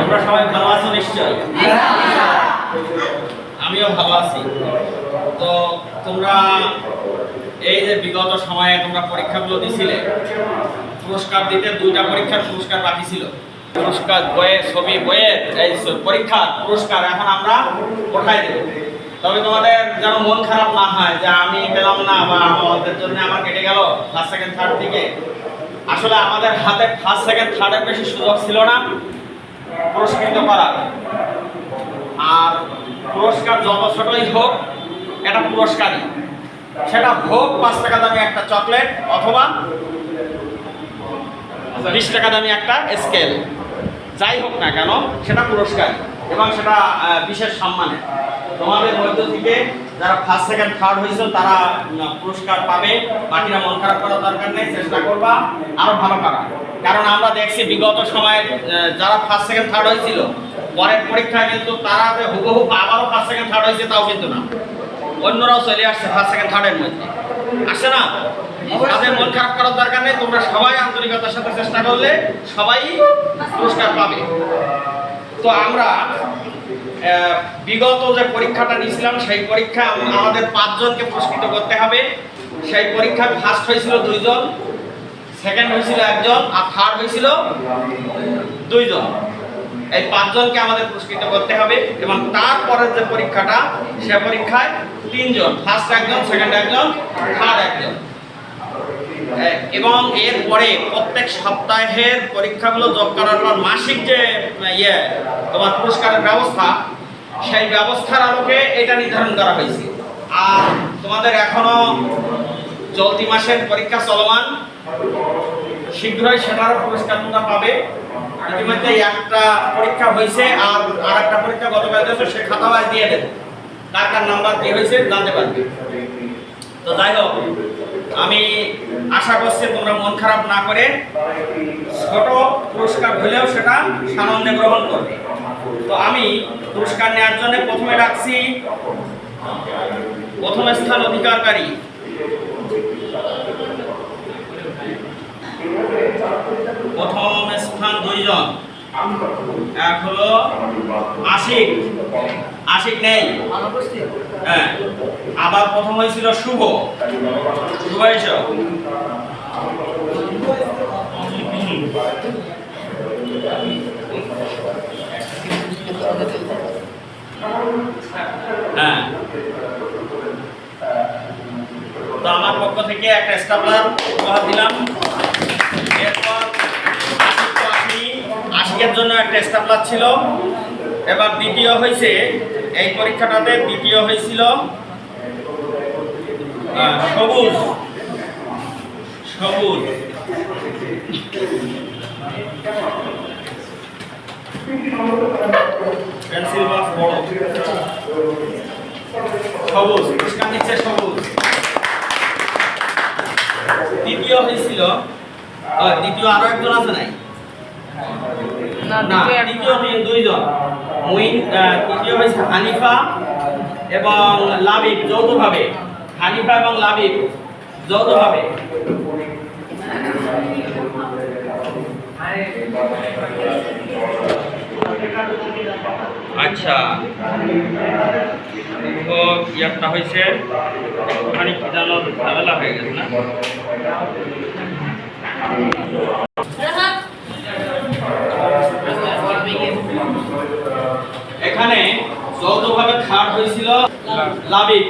তোমরা সবাই ভালো আছো নিশ্চয়ই? আমিও ভালো আছি। তো তোমরা এই যে বিগত সময়ে তোমরা পরীক্ষাগুলো দিছিলে, পুরস্কার দিতে দুইটা পরীক্ষার পুরস্কার বাকি ছিল। পুরস্কার বইয়ের ছবি বইয়ের এই পরীক্ষার পুরস্কার এখন আমরা উঠাই দেব। তবে তোমাদের যেন মন খারাপ না হয় যে আমি পেলাম না বা আমাদের জন্য আমার কেটে গেল ফার্স্ট সেকেন্ড থার্ড থেকে। আসলে আমাদের হাতে ফার্স্ট সেকেন্ড থার্ডের বেশি সুযোগ ছিল না পুরস্কৃত করার। আর পুরস্কার যত ছোটই হোক এটা পুরস্কারই, সেটা হোক 5 টাকা দামি একটা চকলেট অথবা 20 টাকা দামি একটা স্কেল, যাই হোক না কেন সেটা পুরস্কার এবং সেটা বিশেষ সম্মানের। তোমাদের মধ্য থেকে যারা ফার্স্ট সেকেন্ড থার্ড হয়েছে তারা পুরস্কার পাবে। বাকিরা মন খারাপ করার দরকার নেই, চেষ্টা করবা আরো ভালো করা। কারণ আমরা দেখছি বিগত সময়ে যারা ফার্স্ট সেকেন্ড থার্ড হয়েছিল পরের পরীক্ষায় কিন্তু তারা যে হুবহু আবারও ফার্স্ট সেকেন্ড থার্ড হয়েছে তাও কিন্তু না, অন্যরাও চলে আসছে ফার্স্ট সেকেন্ড থার্ডের মধ্যে, আসছে না? তাদের মন খারাপ করার দরকার নেই। তোমরা সবাই আন্তরিকতার সাথে চেষ্টা করলে সবাই পুরস্কার পাবে। তো আমরা বিগত যে পরীক্ষাটা নিয়েছিলাম সেই পরীক্ষা আমাদের 5 জনকে পুরস্কৃত করতে হবে। সেই পরীক্ষায় ফার্স্ট হয়েছিল 2 জন, সেকেন্ড হয়েছিল 1 জন আর থার্ড হয়েছিল 2 জন। এই 5 জনকে আমাদের পুরস্কৃত করতে হবে এবং তারপরের যে পরীক্ষাটা সে পরীক্ষায় 3 জন, ফার্স্ট 1 জন, সেকেন্ড 1 জন, থার্ড 1 জন। এবং এরপরে প্রত্যেক সপ্তাহের পরীক্ষাগুলো যোগ করার পর মাসিক যে তোমার পুরস্কারের ব্যবস্থা, সেই ব্যবস্থার আলোকে এটা নির্ধারণ করা হয়েছে। আর তোমাদের এখনো চলতি মাসের পরীক্ষা চলমান, শীঘ্রই সেটারও পুরস্কার তোমরা পাবে। ইতিমধ্যে একটা পরীক্ষা হয়েছে আর একটা পরীক্ষা গতকাল দিয়েছে, সে খাতাও আজ দিয়ে দেবে, কার কার নাম্বার কি হয়েছে জানতে পারবে। তো যাই হোক, আমি আশা করছি তোমরা মন খারাপ না করে ছোট পুরস্কার হলেও সেটা সানন্দে গ্রহণ করবে। তো আমি পুরস্কার নেওয়ার জন্য প্রথমে ডাকছি প্রথম স্থান অধিকারকারী প্রথম স্থান 2 জন। এক হলো আশিক, আশিক নেই, হ্যাঁ। আবার প্রথম হয়েছিল শুভ, শুভ এসো। হ্যাঁ, তো আমার পক্ষ থেকে একটা স্টাপলার উপহার দিলাম। এরপর আশিকের জন্য একটা স্টাপলার ছিল। এবার দ্বিতীয় হয়েছে এই পরীক্ষাটাতে, দ্বিতীয় হয়েছিল সবুজ, সবুজ। পেন্সিল বক্স বড়, সবুজ পুরস্কার নিচ্ছে সবুজ। দ্বিতীয় হয়েছিল, দ্বিতীয় আরো একজন আছে নাই? না, দ্বিতীয় 2 জন। তৃতীয় হয়েছে হানিফা এবং লাবিব যৌথভাবে, হানিফা এবং লাবিব যৌথভাবে। আচ্ছা, তো একটা হয়েছে একটুখানি কি জানো ঝামেলা হয়ে গেছে না? এখানে যৌথভাবে থার্ড হয়েছিল লাবিব।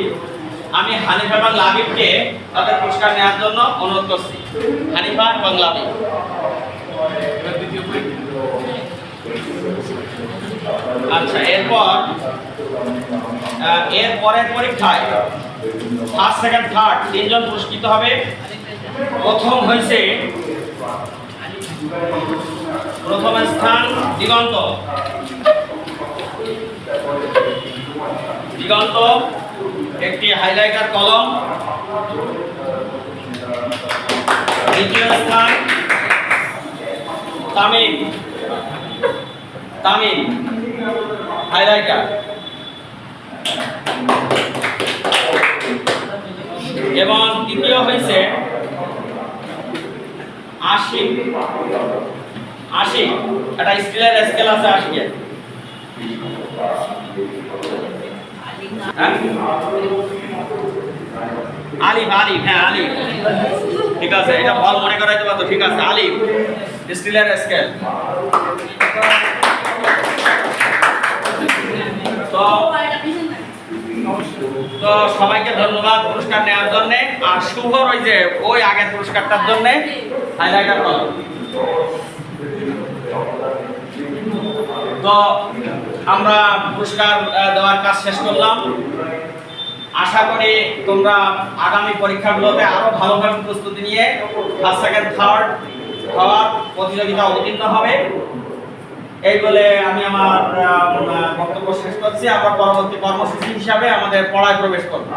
আমি হানিফা এবং লাবিবকে তাদের পুরস্কার নেওয়ার জন্য অনুরোধ করছি, হানিফা এবং লাবিব। আচ্ছা, এরপরের পরীক্ষায় ফার্স্ট সেকেন্ড থার্ড 3 জন পুরস্কৃত হবে। প্রথম হয়েছে প্রথম স্থান দিগন্ত, দিগন্ত একটি হাইলাইটার কলম। দ্বিতীয় স্থান তামিম, তামিম হাইলাইটার। এবং তৃতীয় হয়েছে আশিক, 80 একটা স্টিলের স্কেল আছে 80 এর হ্যাঁ আলিফ আলিফ হ্যাঁ আলিফ ঠিক আছে এটা ভালো মনে করাইতে পারতো ঠিক আছে আলিফ স্টিলের স্কেল তো তো সবাইকে ধন্যবাদ পুরস্কার নেওয়ার জন্য আর শুভর ওই যে ওই আগের পুরস্কারটার জন্য হাইলাইটার করো তো আমরা পুরস্কার দেওয়ার কাজ শেষ করলাম আশা করি তোমরা আগামী পরীক্ষাগুলোতে আরো ভালোভাবে প্রস্তুতি নিয়ে ফার্স্ট সেকেন্ড থার্ড হওয়ার প্রতিযোগিতা অবতীর্ণ হবে এই বলে আমি আমার বক্তব্য শেষ করছি আমরা পরবর্তী কর্মসূচি হিসাবে আমাদের পড়ায় প্রবেশ করব